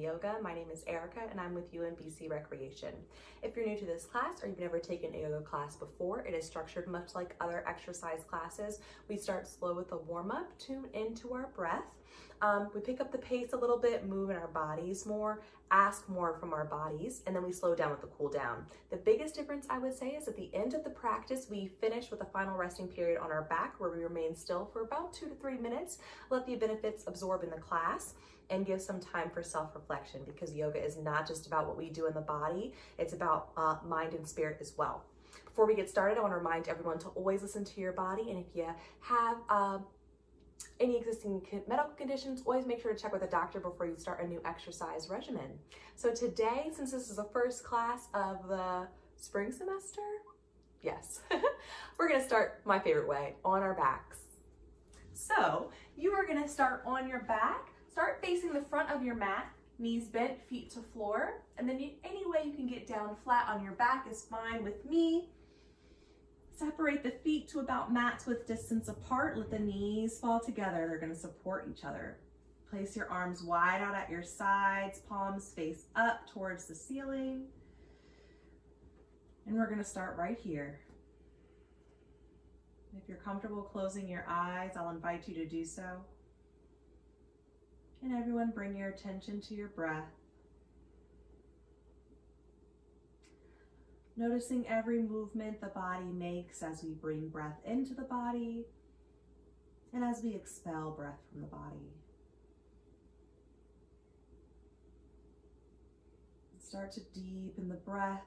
Yoga. My name is Erica and I'm with UMBC Recreation. If you're new to this class or you've never taken a yoga class before, it is structured much like other exercise classes. We start slow with a warm-up, tune into our breath. We pick up the pace a little bit, move in our bodies more, ask more from our bodies, and then we slow down with the cool down. The biggest difference I would say is at the end of the practice, we finish with a final resting period on our back where we remain still for about 2 to 3 minutes, let the benefits absorb in the class, and give some time for self-reflection, because yoga is not just about what we do in the body, it's about mind and spirit as well. Before we get started, I want to remind everyone to always listen to your body, and if you have any existing medical conditions, always make sure to check with a doctor before you start a new exercise regimen. So today, since this is the first class of the spring semester, yes, we're gonna start my favorite way, on our backs. So you are gonna start on your back, start facing the front of your mat, knees bent, feet to floor, and then any way you can get down flat on your back is fine with me. Separate the feet to about mat's width distance apart. Let the knees fall together. They're going to support each other. Place your arms wide out at your sides, palms face up towards the ceiling. And we're going to start right here. If you're comfortable closing your eyes, I'll invite you to do so. And everyone, bring your attention to your breath. Noticing every movement the body makes as we bring breath into the body and as we expel breath from the body. Start to deepen the breath,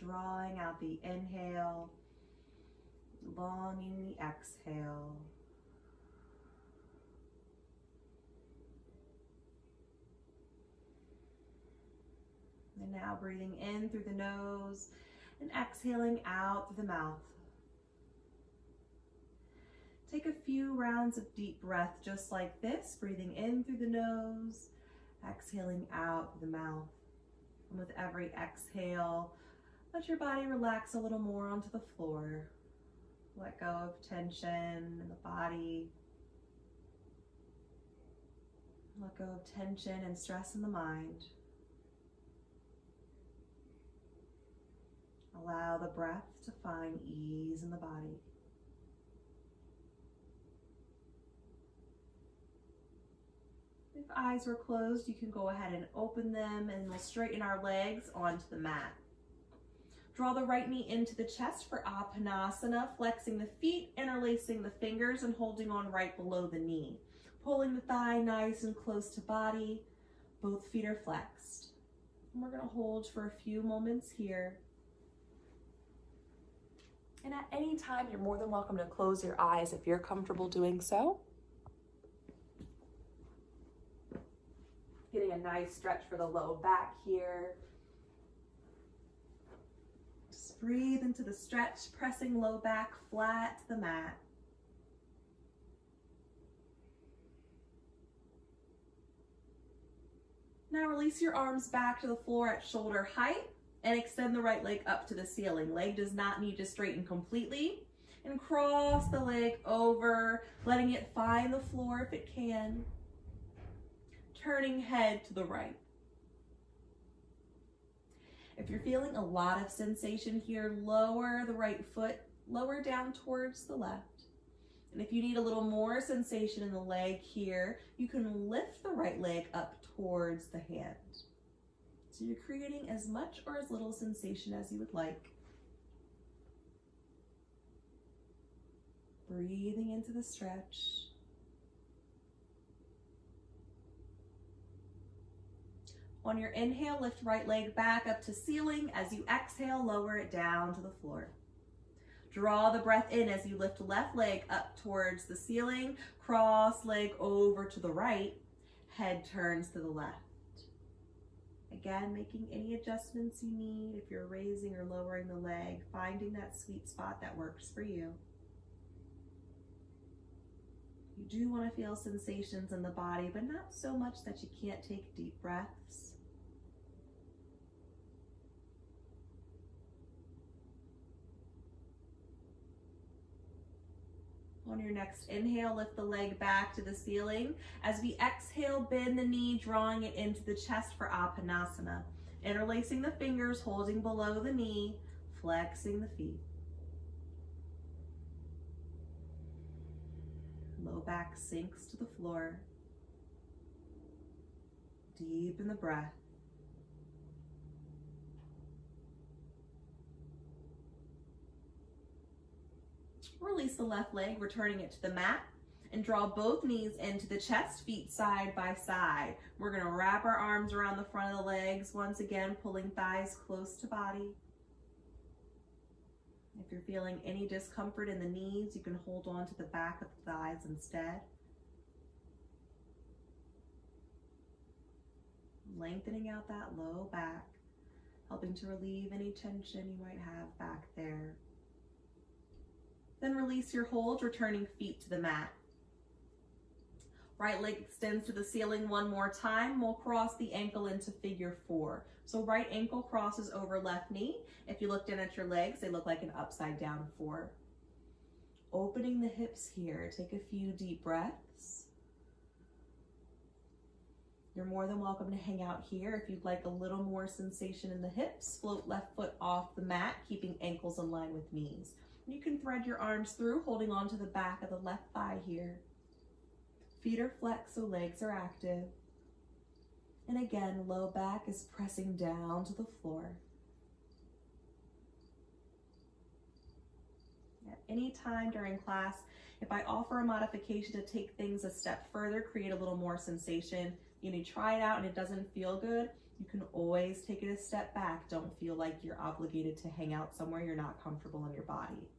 drawing out the inhale, longing the exhale. And now breathing in through the nose and exhaling out through the mouth. Take a few rounds of deep breath just like this, breathing in through the nose, exhaling out through the mouth. And with every exhale, let your body relax a little more onto the floor. Let go of tension in the body. Let go of tension and stress in the mind. Allow the breath to find ease in the body. If eyes were closed, you can go ahead and open them, and we'll straighten our legs onto the mat. Draw the right knee into the chest for Apanasana, flexing the feet, interlacing the fingers, and holding on right below the knee. Pulling the thigh nice and close to body. Both feet are flexed. And we're going to hold for a few moments here. And at any time, you're more than welcome to close your eyes if you're comfortable doing so. Getting a nice stretch for the low back here. Just breathe into the stretch, pressing low back flat to the mat. Now release your arms back to the floor at shoulder height. And extend the right leg up to the ceiling. Leg does not need to straighten completely. And cross the leg over, letting it find the floor if it can. Turning head to the right. If you're feeling a lot of sensation here, lower the right foot, lower down towards the left. And if you need a little more sensation in the leg here, you can lift the right leg up towards the hand. So you're creating as much or as little sensation as you would like. Breathing into the stretch. On your inhale, lift right leg back up to ceiling. As you exhale, lower it down to the floor. Draw the breath in as you lift left leg up towards the ceiling. Cross leg over to the right. Head turns to the left. Again, making any adjustments you need if you're raising or lowering the leg, finding that sweet spot that works for you. You do want to feel sensations in the body, but not so much that you can't take deep breaths. On your next inhale, lift the leg back to the ceiling. As we exhale, bend the knee, drawing it into the chest for Apanasana. Interlacing the fingers, holding below the knee, flexing the feet. Low back sinks to the floor. Deepen the breath. Release the left leg, returning it to the mat, and draw both knees into the chest, feet side by side. We're going to wrap our arms around the front of the legs, once again pulling thighs close to body. If you're feeling any discomfort in the knees, you can hold on to the back of the thighs instead. Lengthening out that low back, helping to relieve any tension you might have back there. Then release your hold, returning feet to the mat. Right leg extends to the ceiling one more time. We'll cross the ankle into figure 4. So right ankle crosses over left knee. If you look down at your legs, they look like an upside down 4. Opening the hips here. Take a few deep breaths. You're more than welcome to hang out here. If you'd like a little more sensation in the hips, float left foot off the mat, keeping ankles in line with knees. You can thread your arms through, holding on to the back of the left thigh here. Feet are flexed, so legs are active. And again, low back is pressing down to the floor. At any time during class, if I offer a modification to take things a step further, create a little more sensation, you may try it out and it doesn't feel good, you can always take it a step back. Don't feel like you're obligated to hang out somewhere you're not comfortable in your body.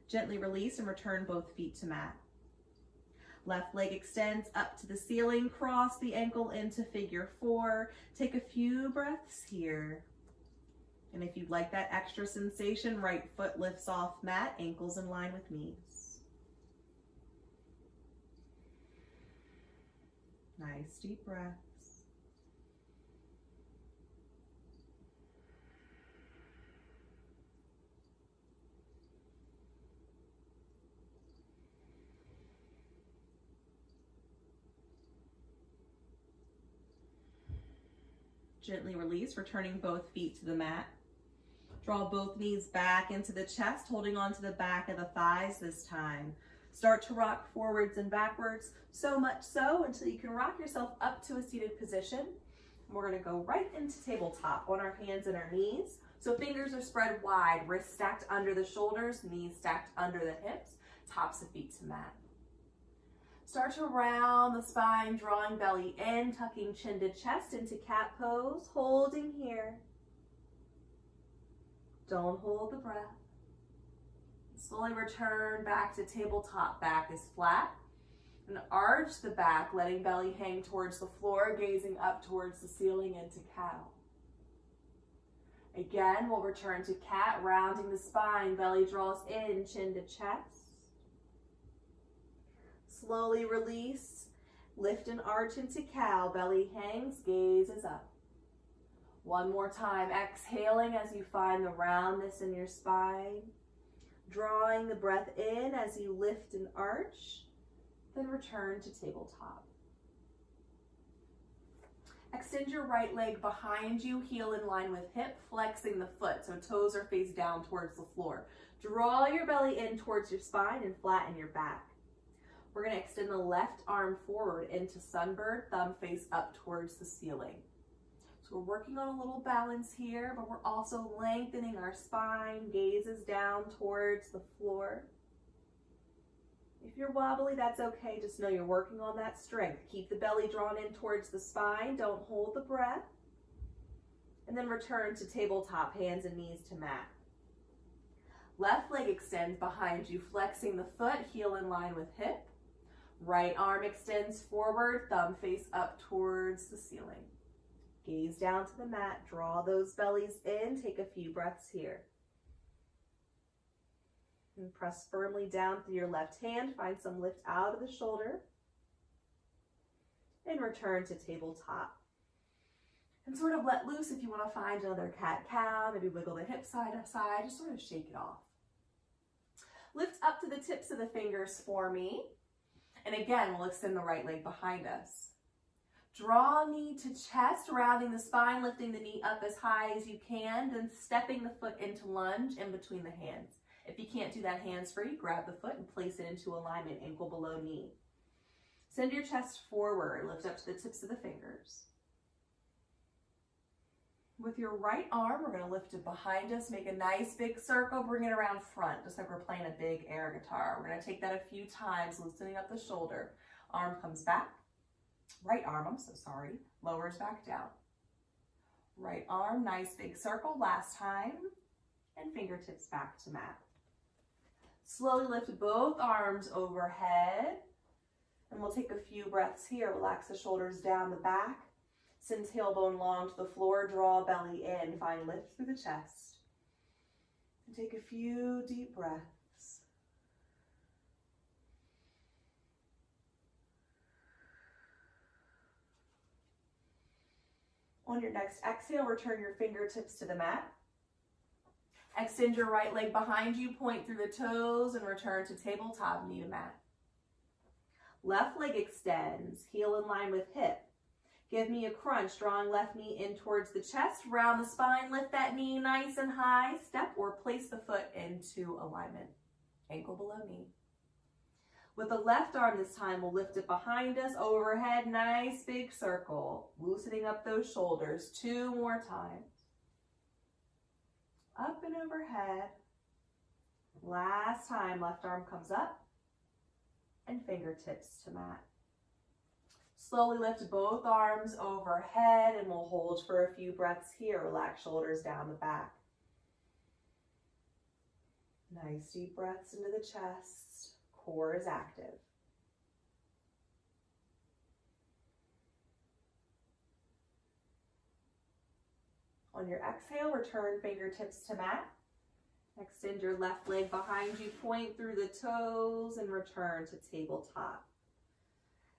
Gently release and return both feet to mat. Left leg extends up to the ceiling, cross the ankle into figure 4. Take a few breaths here. And if you'd like that extra sensation, right foot lifts off mat, ankles in line with knees. Nice deep breaths. Gently release, returning both feet to the mat. Draw both knees back into the chest, holding on to the back of the thighs this time. Start to rock forwards and backwards, so much so until you can rock yourself up to a seated position. We're going to go right into tabletop on our hands and our knees. So fingers are spread wide, wrists stacked under the shoulders, knees stacked under the hips, tops of feet to mat. Start to round the spine, drawing belly in, tucking chin to chest into cat pose, holding here. Don't hold the breath. Slowly return back to tabletop. Back is flat. And arch the back, letting belly hang towards the floor, gazing up towards the ceiling into cow. Again, we'll return to cat, rounding the spine, belly draws in, chin to chest. Slowly release, lift and arch into cow, belly hangs, gaze is up. One more time, exhaling as you find the roundness in your spine. Drawing the breath in as you lift and arch, then return to tabletop. Extend your right leg behind you, heel in line with hip, flexing the foot so toes are face down towards the floor. Draw your belly in towards your spine and flatten your back. We're going to extend the left arm forward into sunbird, thumb face up towards the ceiling. So we're working on a little balance here, but we're also lengthening our spine, gazes down towards the floor. If you're wobbly, that's okay. Just know you're working on that strength. Keep the belly drawn in towards the spine. Don't hold the breath. And then return to tabletop, hands and knees to mat. Left leg extends behind you, flexing the foot, heel in line with hip. Right arm extends forward, thumb face up towards the ceiling. Gaze down to the mat, draw those bellies in, take a few breaths here. And press firmly down through your left hand, find some lift out of the shoulder. And return to tabletop. And sort of let loose if you want to find another cat-cow, maybe wiggle the hips side to side, just sort of shake it off. Lift up to the tips of the fingers for me. And again, we'll extend the right leg behind us. Draw knee to chest, rounding the spine, lifting the knee up as high as you can, then stepping the foot into lunge in between the hands. If you can't do that hands free, grab the foot and place it into alignment, ankle below knee. Send your chest forward, lift up to the tips of the fingers. With your right arm, we're going to lift it behind us, make a nice big circle, bring it around front, just like we're playing a big air guitar. We're going to take that a few times, loosening up the shoulder. Arm comes back. Right arm, I'm so sorry, lowers back down. Right arm, nice big circle, last time, and fingertips back to mat. Slowly lift both arms overhead, and we'll take a few breaths here. Relax the shoulders down the back. Send tailbone long to the floor, draw belly in, find lift through the chest. And take a few deep breaths. On your next exhale, return your fingertips to the mat. Extend your right leg behind you, point through the toes, and return to tabletop, knee to mat. Left leg extends, heel in line with hip. Give me a crunch, drawing left knee in towards the chest, round the spine, lift that knee nice and high, step or place the foot into alignment, ankle below knee. With the left arm this time, we'll lift it behind us, overhead, nice big circle, loosening up those shoulders, 2 more times. Up and overhead. Last time, left arm comes up and fingertips to mat. Slowly lift both arms overhead and we'll hold for a few breaths here. Relax shoulders down the back. Nice deep breaths into the chest. Core is active. On your exhale, return fingertips to mat. Extend your left leg behind you, point through the toes, and return to tabletop.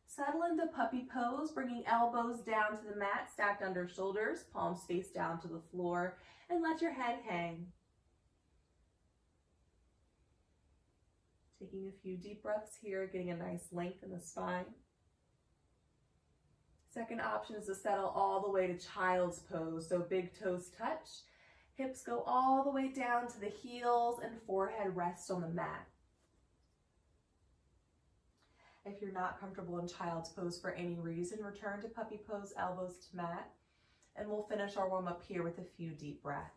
Settle into puppy pose, bringing elbows down to the mat, stacked under shoulders, palms face down to the floor, and let your head hang. Taking a few deep breaths here, getting a nice length in the spine. Second option is to settle all the way to child's pose, so big toes touch, hips go all the way down to the heels, and forehead rests on the mat. If you're not comfortable in child's pose for any reason, return to puppy pose, elbows to mat, and we'll finish our warm up here with a few deep breaths.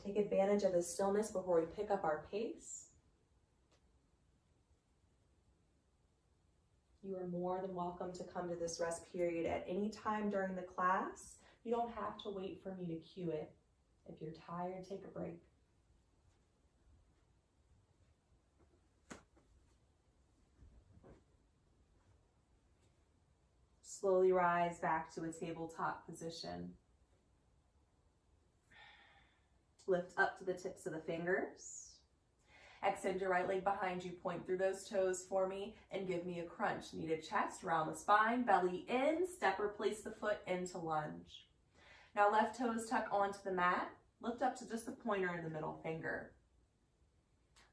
Take advantage of the stillness before we pick up our pace. You are more than welcome to come to this rest period at any time during the class. You don't have to wait for me to cue it. If you're tired, take a break. Slowly rise back to a tabletop position. Lift up to the tips of the fingers. Extend your right leg behind you, point through those toes for me, and give me a crunch. Knee to chest, round the spine, belly in, step or place the foot into lunge. Now left toes tuck onto the mat, lift up to just the pointer and the middle finger.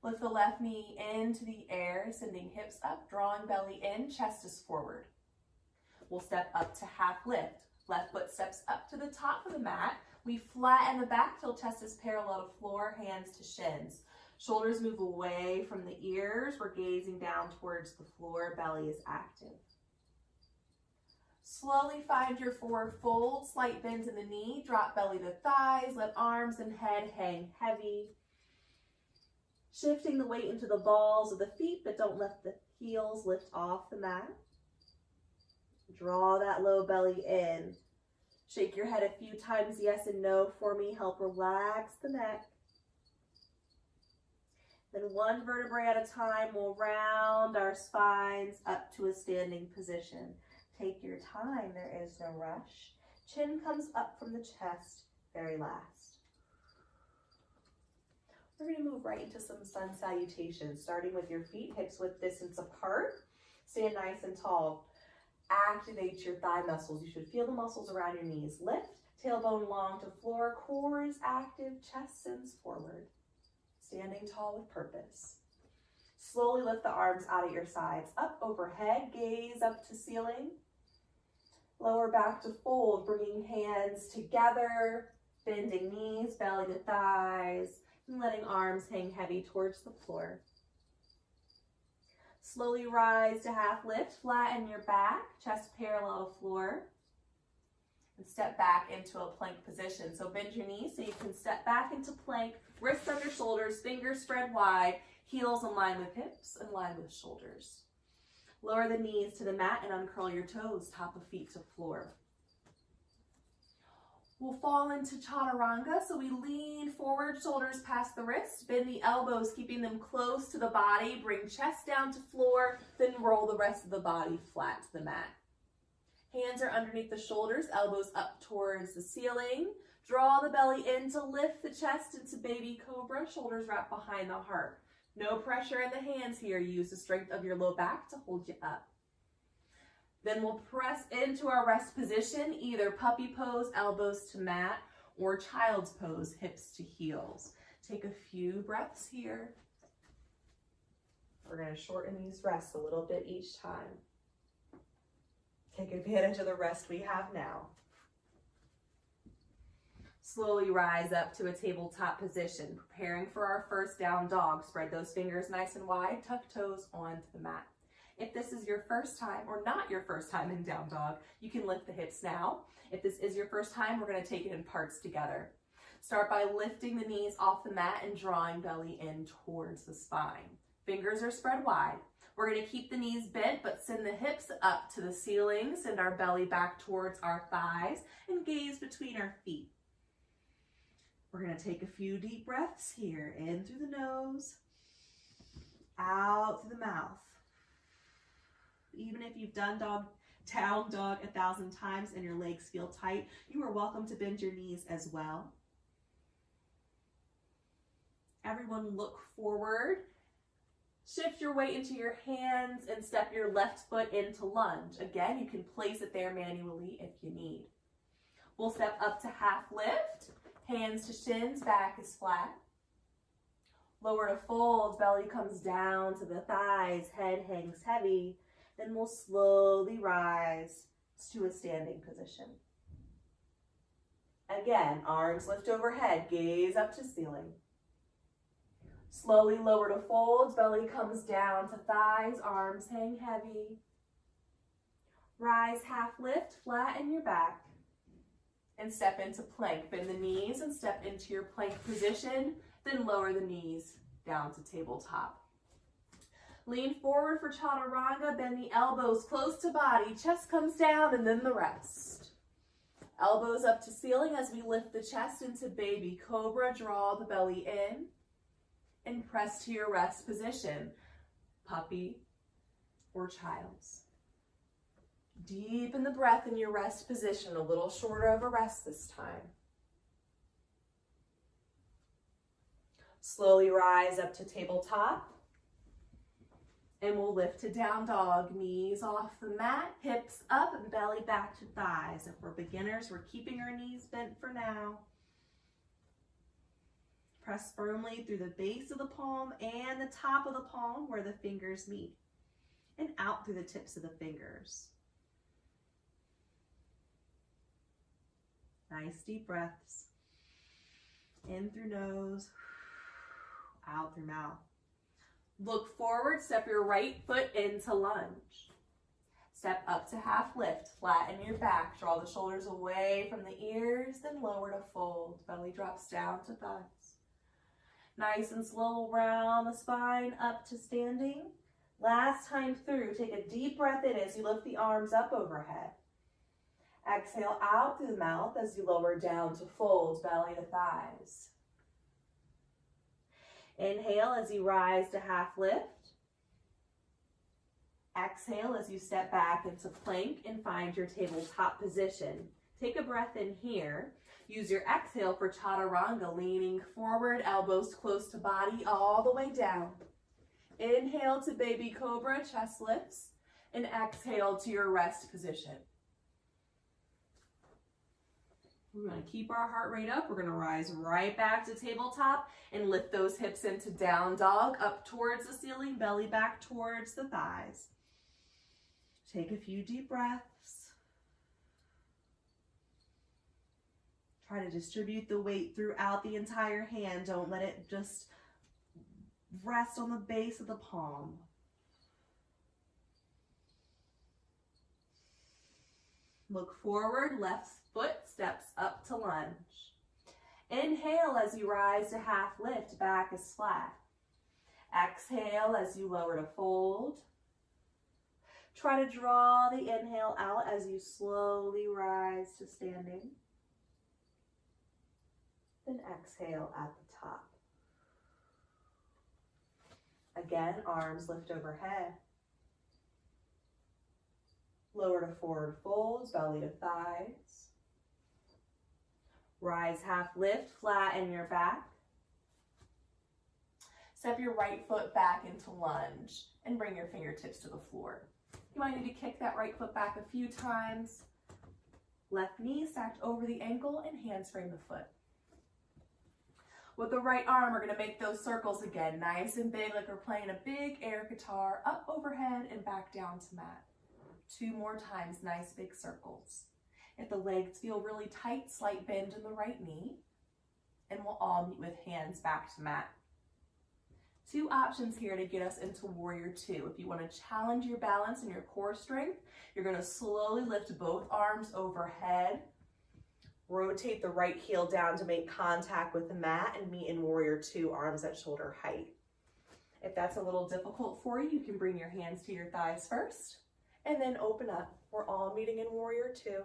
Lift the left knee into the air, sending hips up, drawing belly in, chest is forward. We'll step up to half lift. Left foot steps up to the top of the mat. We flatten the back till chest is parallel to floor, hands to shins. Shoulders move away from the ears. We're gazing down towards the floor. Belly is active. Slowly find your forward fold. Slight bends in the knee. Drop belly to thighs. Let arms and head hang heavy. Shifting the weight into the balls of the feet, but don't let the heels lift off the mat. Draw that low belly in. Shake your head a few times, yes and no for me. Help relax the neck. Then one vertebrae at a time, we'll round our spines up to a standing position. Take your time, there is no rush. Chin comes up from the chest, very last. We're going to move right into some sun salutations, starting with your feet, hips width distance apart. Stand nice and tall. Activate your thigh muscles. You should feel the muscles around your knees. Lift, tailbone long to floor, core is active, chest sends forward. Standing tall with purpose. Slowly lift the arms out at your sides, up overhead, gaze up to ceiling. Lower back to fold, bringing hands together, bending knees, belly to thighs, and letting arms hang heavy towards the floor. Slowly rise to half lift, flatten your back, chest parallel to floor. And step back into a plank position. So bend your knees so you can step back into plank, wrists under shoulders, fingers spread wide, heels in line with hips, in line with shoulders. Lower the knees to the mat and uncurl your toes, top of feet to floor. We'll fall into chaturanga, so we lean forward, shoulders past the wrist, bend the elbows, keeping them close to the body, bring chest down to floor, then roll the rest of the body flat to the mat. Hands are underneath the shoulders, elbows up towards the ceiling. Draw the belly in to lift the chest into baby cobra, shoulders wrap behind the heart. No pressure in the hands here. Use the strength of your low back to hold you up. Then we'll press into our rest position, either puppy pose, elbows to mat, or child's pose, hips to heels. Take a few breaths here. We're going to shorten these rests a little bit each time. Take advantage of the rest we have now. Slowly rise up to a tabletop position, preparing for our first down dog. Spread those fingers nice and wide, tuck toes onto the mat. If this is your first time or not your first time in down dog, you can lift the hips now. If this is your first time, we're going to take it in parts together. Start by lifting the knees off the mat and drawing belly in towards the spine. Fingers are spread wide. We're going to keep the knees bent, but send the hips up to the ceiling. Send our belly back towards our thighs and gaze between our feet. We're going to take a few deep breaths here. In through the nose, out through the mouth. Even if you've done down dog 1,000 times and your legs feel tight, you are welcome to bend your knees as well. Everyone look forward. Shift your weight into your hands and step your left foot into lunge. Again, you can place it there manually if you need. We'll step up to half lift. Hands to shins, back is flat. Lower to fold, belly comes down to the thighs, head hangs heavy. Then we'll slowly rise to a standing position. Again, arms lift overhead, gaze up to ceiling. Slowly lower to folds, belly comes down to thighs, arms hang heavy. Rise, half lift, flatten your back. And step into plank. Bend the knees and step into your plank position, then lower the knees down to tabletop. Lean forward for chaturanga, bend the elbows close to body, chest comes down, and then the rest. Elbows up to ceiling as we lift the chest into baby cobra, draw the belly in, and press to your rest position, puppy or child's. Deepen the breath in your rest position, a little shorter of a rest this time. Slowly rise up to tabletop. And we'll lift to down dog, knees off the mat, hips up and belly back to thighs. If we're beginners, we're keeping our knees bent for now. Press firmly through the base of the palm and the top of the palm where the fingers meet, and out through the tips of the fingers. Nice deep breaths. In through nose, out through mouth. Look forward, step your right foot into lunge. Step up to half lift, flatten your back, draw the shoulders away from the ears, then lower to fold. Belly drops down to thighs. Nice and slow, round the spine up to standing. Last time through, take a deep breath in as you lift the arms up overhead. Exhale out through the mouth as you lower down to fold, belly to thighs. Inhale as you rise to half lift. Exhale as you step back into plank and find your tabletop position. Take a breath in here. Use your exhale for chaturanga, leaning forward, elbows close to body, all the way down. Inhale to baby cobra, chest lifts, and exhale to your rest position. We're going to keep our heart rate up. We're going to rise right back to tabletop and lift those hips into down dog, up towards the ceiling, belly back towards the thighs. Take a few deep breaths. Try to distribute the weight throughout the entire hand. Don't let it just rest on the base of the palm. Look forward, left foot steps up to lunge. Inhale as you rise to half lift, back is flat. Exhale as you lower to fold. Try to draw the inhale out as you slowly rise to standing. Then exhale at the top. Again, arms lift overhead. Lower to forward folds, belly to thighs. Rise half lift, flatten your back. Step your right foot back into lunge and bring your fingertips to the floor. You might need to kick that right foot back a few times. Left knee stacked over the ankle and hands frame the foot. With the right arm, we're going to make those circles again, nice and big, like we're playing a big air guitar, up overhead and back down to mat. 2 more times, nice big circles. If the legs feel really tight, slight bend in the right knee, and we'll all meet with hands back to mat. 2 options here to get us into Warrior 2. If you want to challenge your balance and your core strength, you're going to slowly lift both arms overhead. Rotate the right heel down to make contact with the mat and meet in Warrior 2, arms at shoulder height. If that's a little difficult for you, you can bring your hands to your thighs first and then open up. We're all meeting in Warrior 2.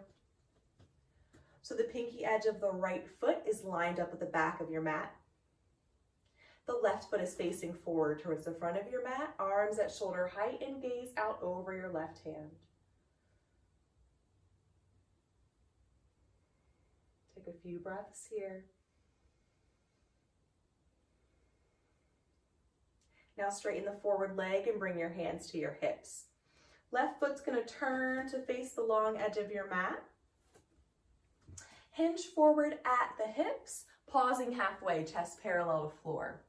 So the pinky edge of the right foot is lined up with the back of your mat. The left foot is facing forward towards the front of your mat, arms at shoulder height, and gaze out over your left hand. Take a few breaths here. Now straighten the forward leg and bring your hands to your hips. Left foot's going to turn to face the long edge of your mat. Hinge forward at the hips, pausing halfway, chest parallel to floor.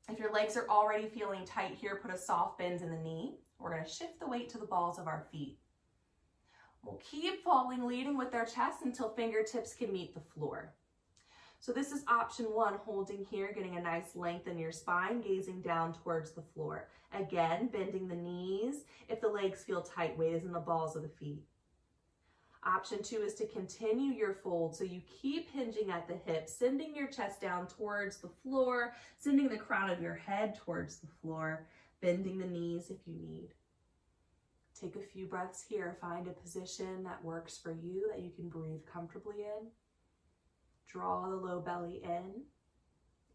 If your legs are already feeling tight here, put a soft bend in the knee. We're going to shift the weight to the balls of our feet. We'll keep falling, leading with our chest until fingertips can meet the floor. So this is option 1, holding here, getting a nice length in your spine, gazing down towards the floor. Again, bending the knees. If the legs feel tight, weight is in the balls of the feet. Option 2 is to continue your fold, so you keep hinging at the hips, sending your chest down towards the floor, sending the crown of your head towards the floor, bending the knees if you need. Take a few breaths here. Find a position that works for you, that you can breathe comfortably in. Draw the low belly in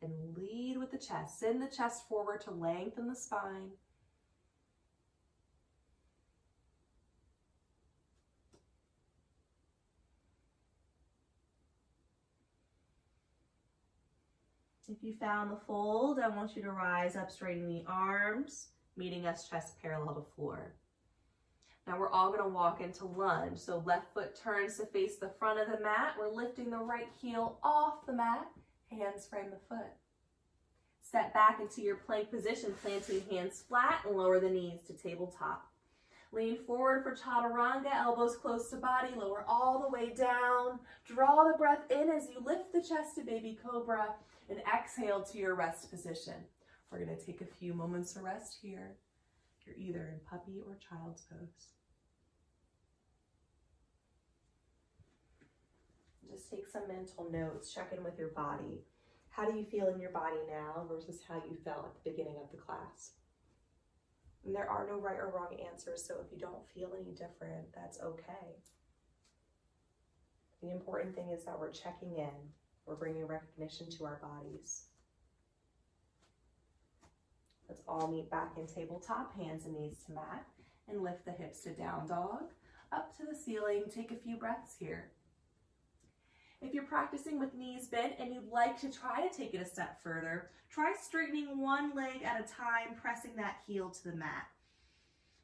and lead with the chest. Send the chest forward to lengthen the spine. If you found the fold, I want you to rise up, straightening the arms, meeting us chest parallel to floor. Now we're all going to walk into lunge. So left foot turns to face the front of the mat. We're lifting the right heel off the mat. Hands frame the foot. Step back into your plank position, planting hands flat and lower the knees to tabletop. Lean forward for chaturanga, elbows close to body, lower all the way down. Draw the breath in as you lift the chest to baby cobra and exhale to your rest position. We're going to take a few moments to rest here. You're either in puppy or child's pose. Just take some mental notes, check in with your body. How do you feel in your body now versus how you felt at the beginning of the class? And there are no right or wrong answers, so if you don't feel any different, that's okay. The important thing is that we're checking in. We're bringing recognition to our bodies. Let's all meet back in tabletop, hands and knees to mat, and lift the hips to down dog, up to the ceiling. Take a few breaths here. If you're practicing with knees bent and you'd like to try to take it a step further, try straightening one leg at a time, pressing that heel to the mat.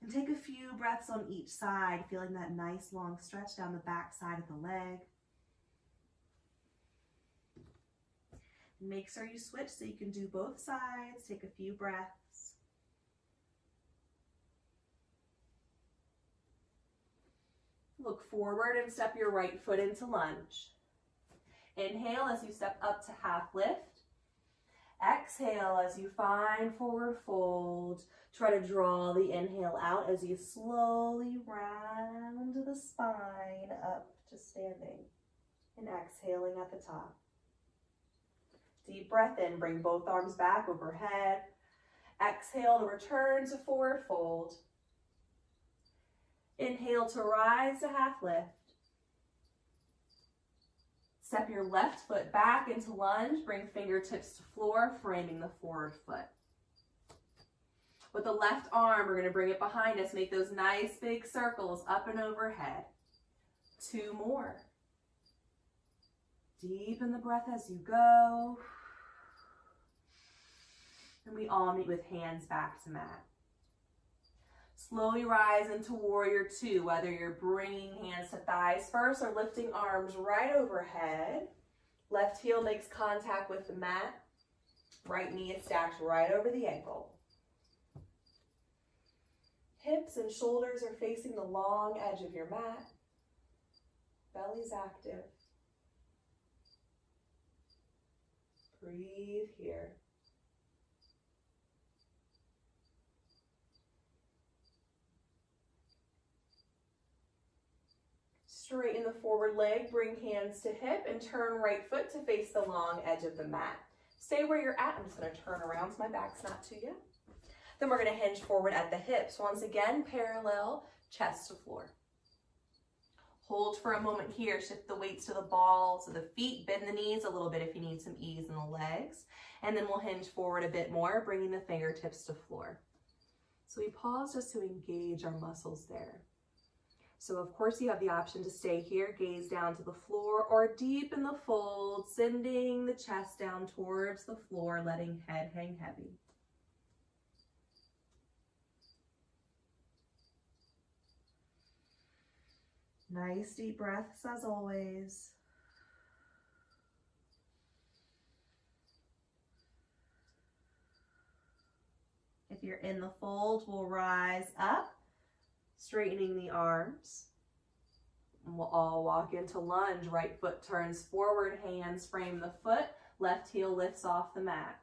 And take a few breaths on each side, feeling that nice long stretch down the back side of the leg. Make sure you switch so you can do both sides. Take a few breaths. Look forward and step your right foot into lunge. Inhale as you step up to half lift. Exhale as you find forward fold. Try to draw the inhale out as you slowly round the spine up to standing. And exhaling at the top. Deep breath in, bring both arms back overhead. Exhale to return to forward fold. Inhale to rise to half lift. Step your left foot back into lunge. Bring fingertips to floor, framing the forward foot. With the left arm, we're going to bring it behind us. Make those nice big circles up and overhead. 2 more. Deepen the breath as you go. And we all meet with hands back to mat. Slowly rise into warrior 2, whether you're bringing hands to thighs first or lifting arms right overhead. Left heel makes contact with the mat. Right knee is stacked right over the ankle. Hips and shoulders are facing the long edge of your mat. Belly's active. Breathe here. Straighten the forward leg, bring hands to hip, and turn right foot to face the long edge of the mat. Stay where you're at. I'm just going to turn around so my back's not to you. Then we're going to hinge forward at the hips. Once again, parallel, chest to floor. Hold for a moment here. Shift the weights to the balls of the feet. Bend the knees a little bit if you need some ease in the legs. And then we'll hinge forward a bit more, bringing the fingertips to floor. So we pause just to engage our muscles there. So of course you have the option to stay here, gaze down to the floor, or deepen the fold, sending the chest down towards the floor, letting head hang heavy. Nice deep breaths as always. If you're in the fold, we'll rise up, straightening the arms. And we'll all walk into lunge. Right foot turns forward, hands frame the foot, left heel lifts off the mat.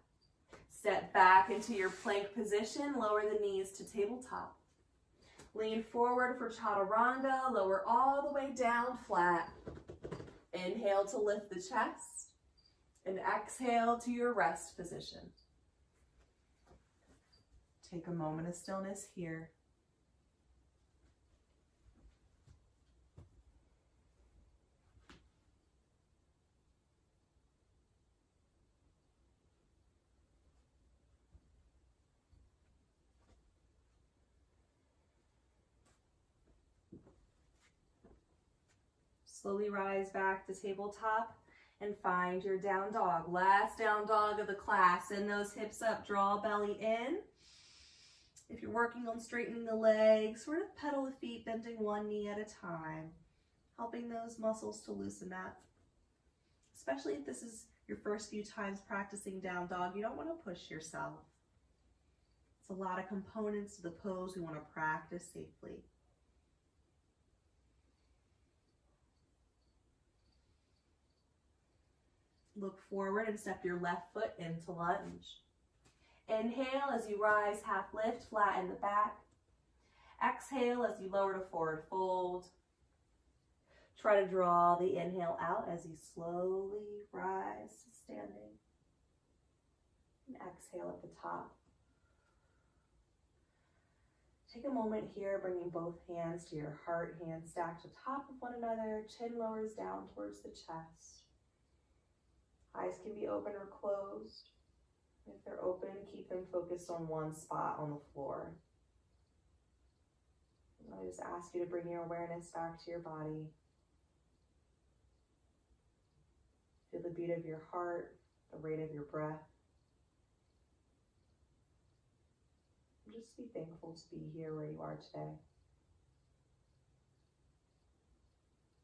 Step back into your plank position, lower the knees to tabletop. Lean forward for chaturanga, lower all the way down flat. Inhale to lift the chest, and exhale to your rest position. Take a moment of stillness here. Slowly rise back to tabletop and find your down dog. Last down dog of the class. Send those hips up, draw belly in. If you're working on straightening the legs, sort of pedal the feet, bending one knee at a time, helping those muscles to loosen up. Especially if this is your first few times practicing down dog, you don't want to push yourself. It's a lot of components to the pose we want to practice safely. Look forward and step your left foot into lunge. Inhale as you rise, half lift, flatten the back. Exhale as you lower to forward fold. Try to draw the inhale out as you slowly rise to standing. And exhale at the top. Take a moment here, bringing both hands to your heart, hands stacked atop of one another, chin lowers down towards the chest. Eyes can be open or closed. If they're open, keep them focused on one spot on the floor. And I just ask you to bring your awareness back to your body. Feel the beat of your heart, the rate of your breath. And just be thankful to be here where you are today.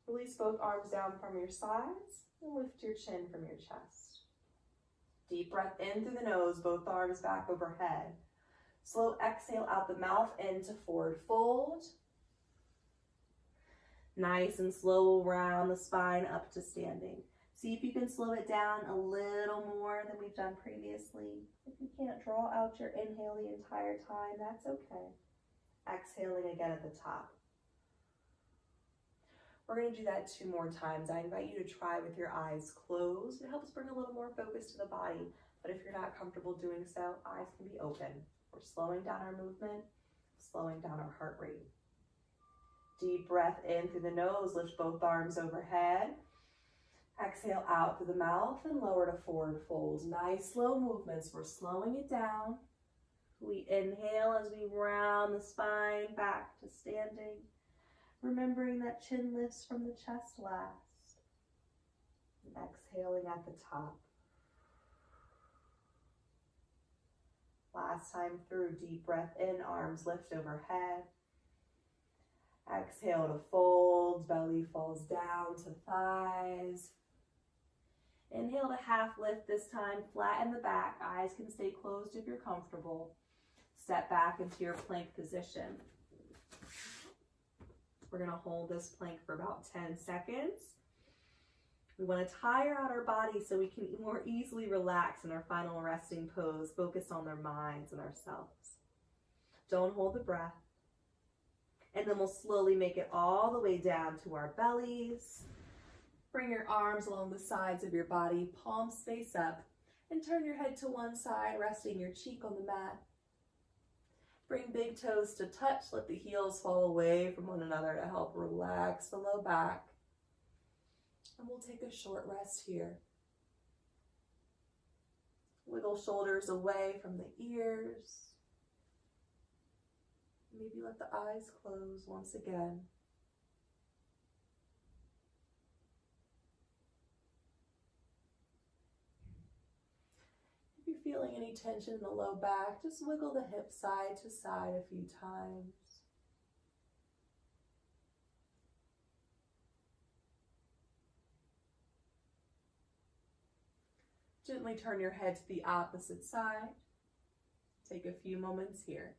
Release both arms down from your sides and lift your chin from your chest. Deep breath in through the nose, both arms back overhead. Slow exhale out the mouth into forward fold. Nice and slow round the spine up to standing. See if you can slow it down a little more than we've done previously. If you can't draw out your inhale the entire time, that's okay. Exhaling again at the top. We're going to do that 2 more times. I invite you to try with your eyes closed. It helps bring a little more focus to the body. But if you're not comfortable doing so, eyes can be open. We're slowing down our movement, slowing down our heart rate. Deep breath in through the nose, lift both arms overhead. Exhale out through the mouth and lower to forward fold. Nice slow movements. We're slowing it down. We inhale as we round the spine back to standing. Remembering that chin lifts from the chest last. And exhaling at the top. Last time through, deep breath in, arms lift overhead. Exhale to fold, belly falls down to thighs. Inhale to half lift this time, flatten the back. Eyes can stay closed if you're comfortable. Step back into your plank position. We're going to hold this plank for about 10 seconds. We want to tire out our body so we can more easily relax in our final resting pose, focus on our minds and ourselves. Don't hold the breath. And then we'll slowly make it all the way down to our bellies. Bring your arms along the sides of your body, palms face up, and turn your head to one side, resting your cheek on the mat. Bring big toes to touch, let the heels fall away from one another to help relax the low back. And we'll take a short rest here. Wiggle shoulders away from the ears. Maybe let the eyes close once again. If you're feeling any tension in the low back, just wiggle the hips side to side a few times. Gently turn your head to the opposite side. Take a few moments here.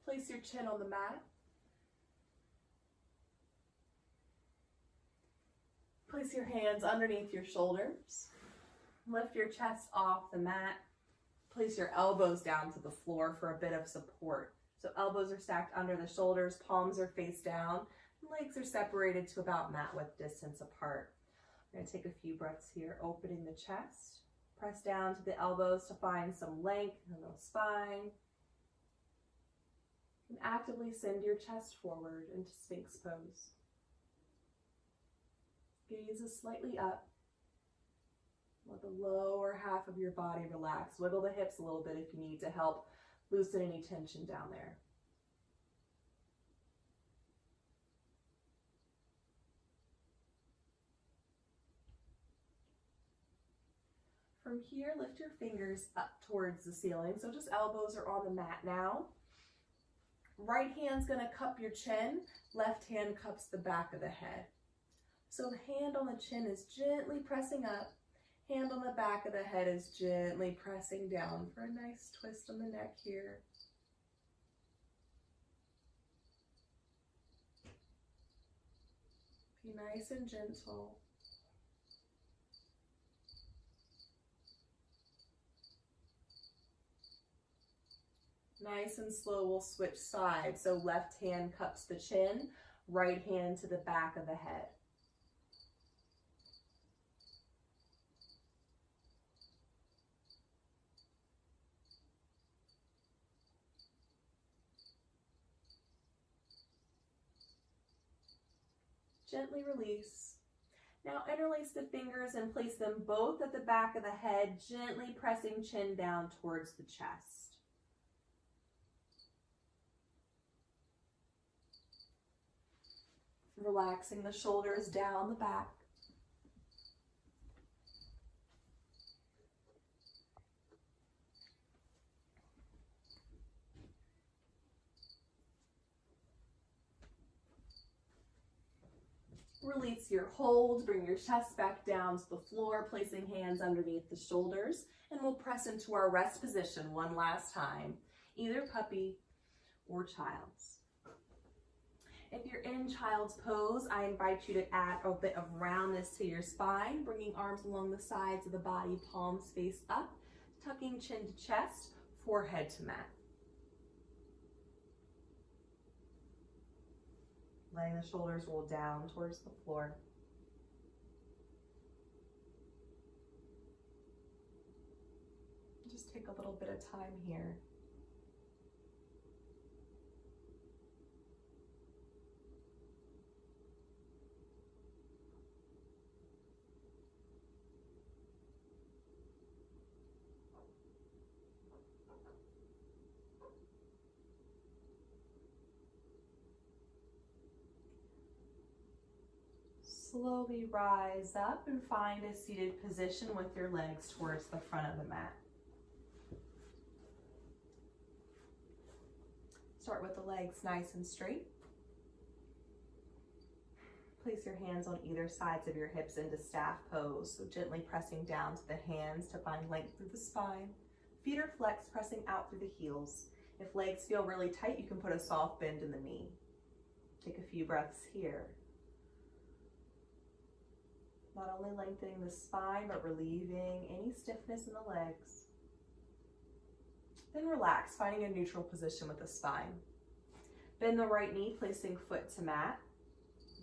Place your chin on the mat. Place your hands underneath your shoulders. Lift your chest off the mat. Place your elbows down to the floor for a bit of support. So elbows are stacked under the shoulders, palms are face down, legs are separated to about mat width distance apart. We're going to take a few breaths here, opening the chest. Press down to the elbows to find some length in the spine. And actively send your chest forward into Sphinx pose. Gaze is slightly up. Let the lower half of your body relax. Wiggle the hips a little bit if you need to help loosen any tension down there. From here, lift your fingers up towards the ceiling. So just elbows are on the mat now. Right hand's going to cup your chin, left hand cups the back of the head. So hand on the chin is gently pressing up, hand on the back of the head is gently pressing down for a nice twist on the neck here. Be nice and gentle. Nice and slow, we'll switch sides. So left hand cups the chin, right hand to the back of the head. Gently release. Now interlace the fingers and place them both at the back of the head, gently pressing chin down towards the chest. Relaxing the shoulders down the back. Release your hold, bring your chest back down to the floor, placing hands underneath the shoulders, and we'll press into our rest position one last time, either puppy or child's. If you're in child's pose, I invite you to add a bit of roundness to your spine, bringing arms along the sides of the body, palms face up, tucking chin to chest, forehead to mat. Letting the shoulders roll down towards the floor. Just take a little bit of time here. Slowly rise up and find a seated position with your legs towards the front of the mat. Start with the legs nice and straight. Place your hands on either sides of your hips into staff pose, so gently pressing down to the hands to find length through the spine. Feet are flexed, pressing out through the heels. If legs feel really tight, you can put a soft bend in the knee. Take a few breaths here. Not only lengthening the spine, but relieving any stiffness in the legs. Then relax, finding a neutral position with the spine. Bend the right knee, placing foot to mat.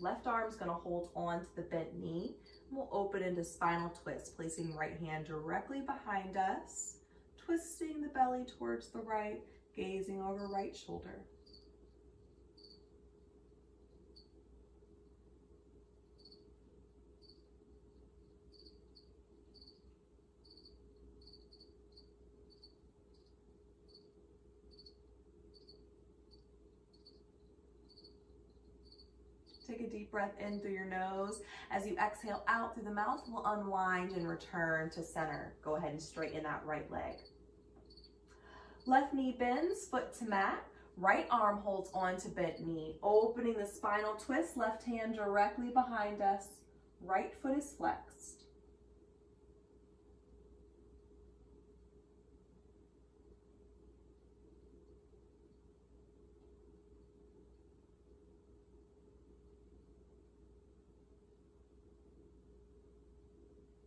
Left arm's gonna hold on to the bent knee. We'll open into spinal twist, placing right hand directly behind us, twisting the belly towards the right, gazing over right shoulder. Take a deep breath in through your nose. As you exhale out through the mouth, we'll unwind and return to center. Go ahead and straighten that right leg. Left knee bends, foot to mat. Right arm holds on to bent knee. Opening the spinal twist, left hand directly behind us. Right foot is flexed.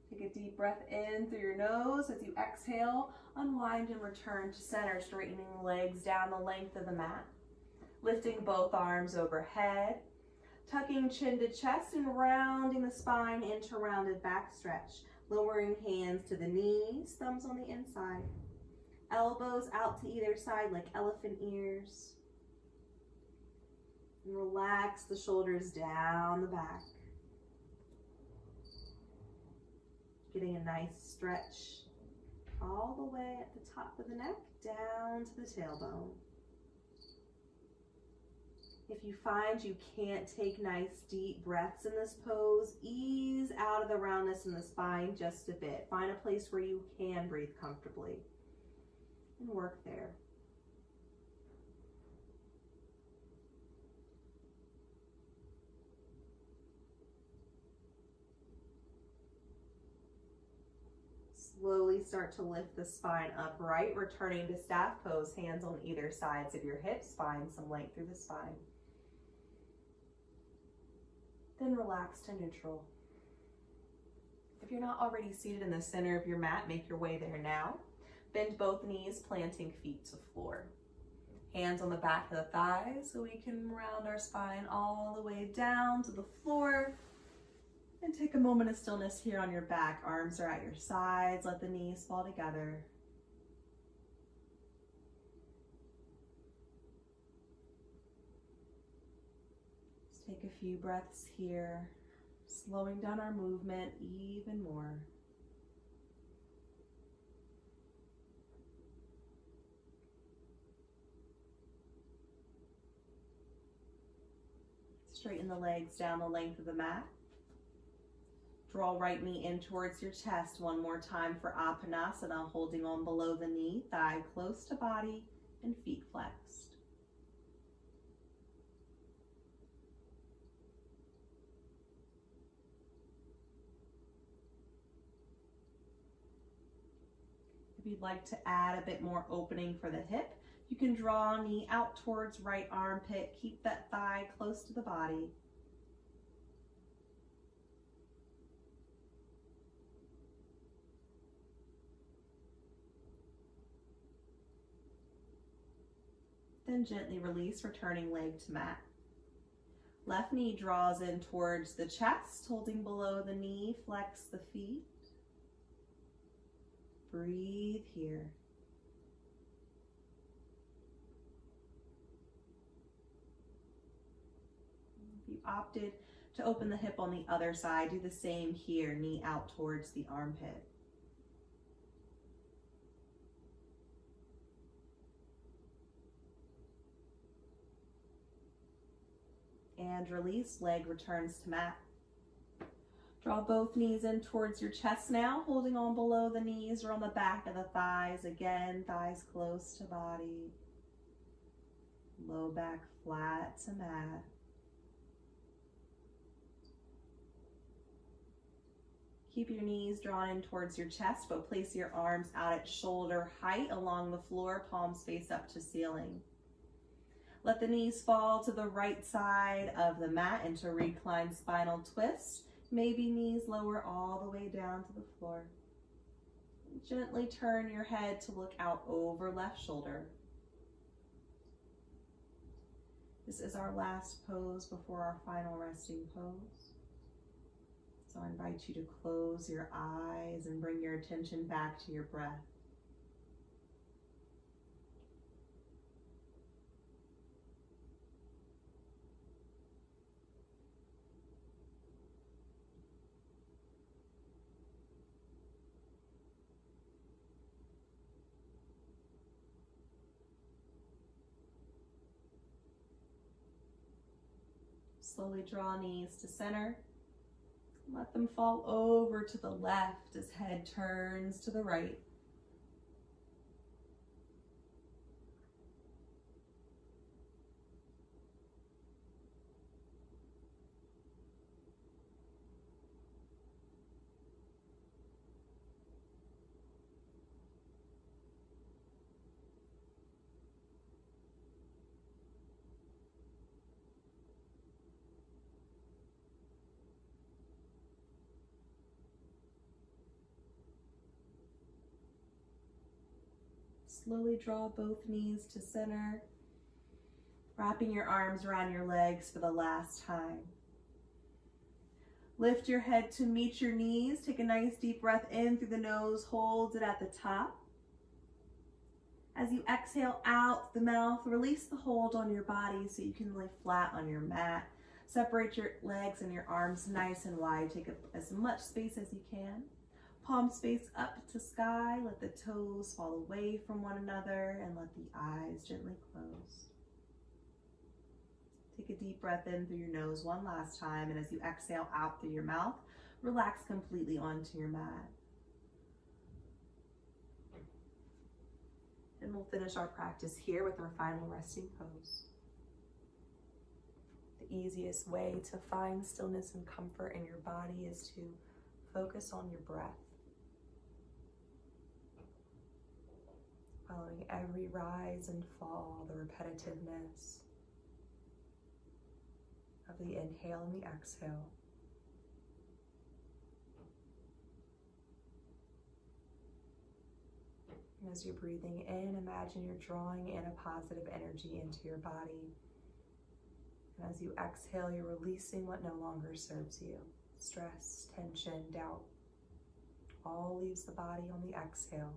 Take a deep breath in through your nose. As you exhale, unwind and return to center, straightening the legs down the length of the mat. Lifting both arms overhead, tucking chin to chest and rounding the spine into rounded back stretch. Lowering hands to the knees, thumbs on the inside. Elbows out to either side like elephant ears. And relax the shoulders down the back. Getting a nice stretch all the way at the top of the neck, down to the tailbone. If you find you can't take nice deep breaths in this pose, ease out of the roundness in the spine just a bit. Find a place where you can breathe comfortably and work there. Slowly start to lift the spine upright, returning to staff pose, hands on either sides of your hips. Find some length through the spine. Then relax to neutral. If you're not already seated in the center of your mat, make your way there now. Bend both knees, planting feet to floor. Hands on the back of the thighs so we can round our spine all the way down to the floor. And take a moment of stillness here on your back. Arms are at your sides. Let the knees fall together. Just take a few breaths here, slowing down our movement even more. Straighten the legs down the length of the mat. Draw right knee in towards your chest. One more time for Apanasana, holding on below the knee, thigh close to body, and feet flexed. If you'd like to add a bit more opening for the hip, you can draw knee out towards right armpit. Keep that thigh close to the body. Then gently release, returning leg to mat. Left knee draws in towards the chest, holding below the knee, flex the feet. Breathe here. If you opted to open the hip on the other side, do the same here, knee out towards the armpit. And release, leg returns to mat. Draw both knees in towards your chest now, holding on below the knees or on the back of the thighs. Again, thighs close to body. Low back flat to mat. Keep your knees drawn in towards your chest, but place your arms out at shoulder height along the floor, palms face up to ceiling. Let the knees fall to the right side of the mat into reclined spinal twist. Maybe knees lower all the way down to the floor. Gently turn your head to look out over left shoulder. This is our last pose before our final resting pose. So I invite you to close your eyes and bring your attention back to your breath. Slowly draw knees to center. Let them fall over to the left as head turns to the right. Slowly draw both knees to center, wrapping your arms around your legs for the last time. Lift your head to meet your knees. Take a nice deep breath in through the nose, hold it at the top. As you exhale out the mouth, release the hold on your body so you can lay flat on your mat. Separate your legs and your arms nice and wide. Take up as much space as you can. Palms face up to sky, let the toes fall away from one another, and let the eyes gently close. Take a deep breath in through your nose one last time, and as you exhale out through your mouth, relax completely onto your mat. And we'll finish our practice here with our final resting pose. The easiest way to find stillness and comfort in your body is to focus on your breath. Following every rise and fall, the repetitiveness of the inhale and the exhale. And as you're breathing in, imagine you're drawing in a positive energy into your body. And as you exhale, you're releasing what no longer serves you. Stress, tension, doubt, all leaves the body on the exhale.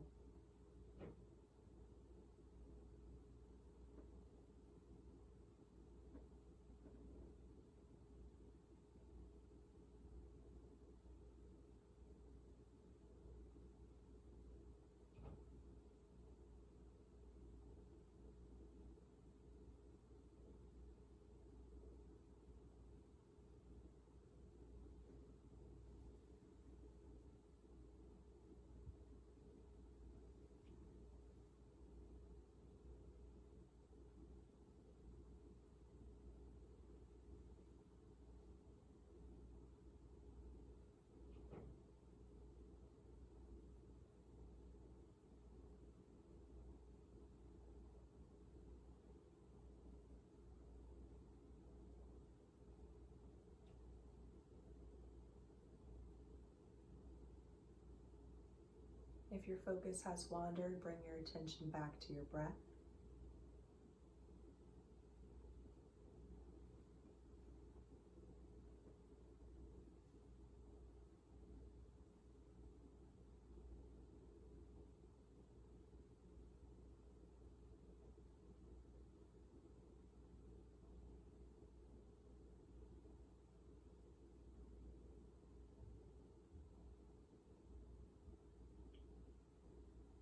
If your focus has wandered, bring your attention back to your breath.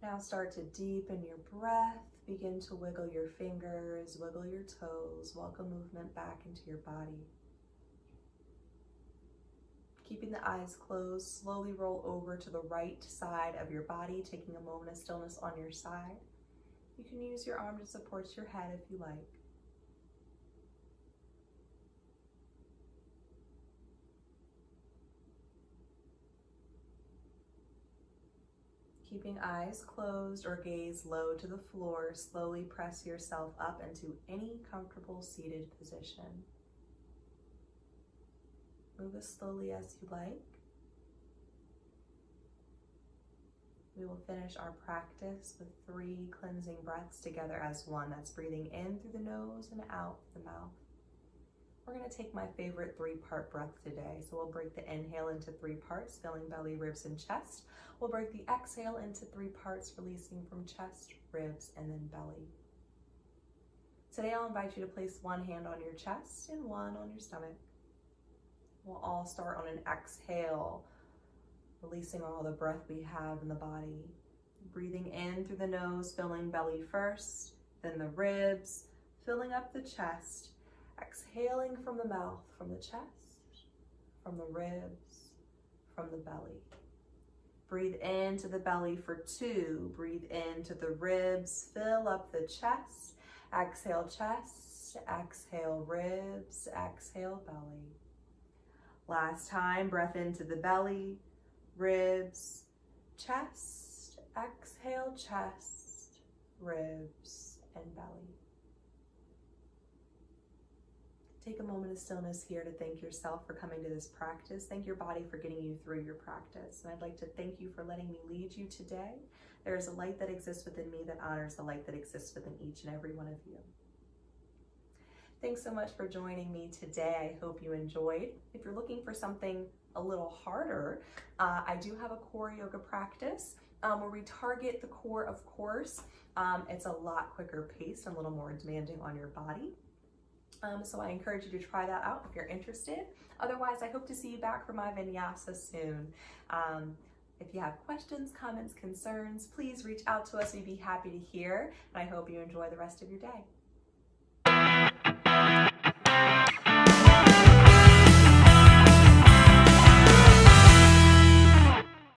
Now start to deepen your breath. Begin to wiggle your fingers, wiggle your toes, welcome movement back into your body. Keeping the eyes closed, slowly roll over to the right side of your body, taking a moment of stillness on your side. You can use your arm to support your head if you like. Keeping eyes closed or gaze low to the floor, slowly press yourself up into any comfortable seated position. Move as slowly as you like. We will finish our practice with 3 cleansing breaths together as one. That's breathing in through the nose and out the mouth. We're going to take my favorite 3-part breath today. So we'll break the inhale into 3 parts, filling belly, ribs, and chest. We'll break the exhale into 3 parts, releasing from chest, ribs, and then belly. Today I'll invite you to place one hand on your chest and one on your stomach. We'll all start on an exhale, releasing all the breath we have in the body. Breathing in through the nose, filling belly first, then the ribs, filling up the chest. Exhaling from the mouth, from the chest, from the ribs, from the belly. Breathe into the belly for 2. Breathe into the ribs, fill up the chest. Exhale chest, exhale ribs, exhale belly. Last time, breath into the belly, ribs, chest, exhale chest, ribs, and belly. Take a moment of stillness here to thank yourself for coming to this practice. Thank your body for getting you through your practice. And I'd like to thank you for letting me lead you today. There is a light that exists within me that honors the light that exists within each and every one of you. Thanks so much for joining me today. I hope you enjoyed. If you're looking for something a little harder, I do have a core yoga practice where we target the core, of course. It's a lot quicker paced and a little more demanding on your body. So I encourage you to try that out if you're interested. Otherwise, I hope to see you back for my Vinyasa soon. If you have questions, comments, concerns, please reach out to us. We'd be happy to hear. And I hope you enjoy the rest of your day.